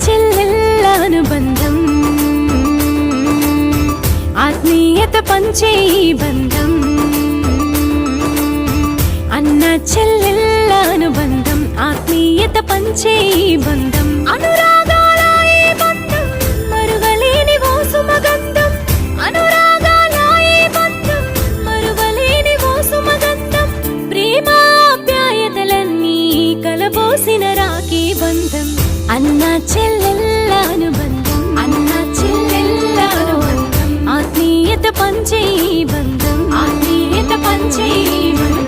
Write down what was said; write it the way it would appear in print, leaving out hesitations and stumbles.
చెల్లెళ్ళ అనుబంధం ఆత్మీయత పంచే ఈ బంధం అన్న చెల్లెళ్ళ అనుబంధం ఆత్మీయత పంచే ఈ బంధం అనురాగాల ఈ బంధం మరువలేని ఓ సుమగంధం అనురాగాల ఈ బంధం మరువలేని ఓ సుమగంధం ప్రేమ ఆప్యాయతలన్నీ కలబోసిన రాఖీ బంధం అన్న చెల్లెళ్ళ అనుబంధం అన్న చెల్లెళ్ళ అనుబంధం ఆత్మీయత పంచే ఈ బంధం ఆత్మీయత పంచే ఈ బంధం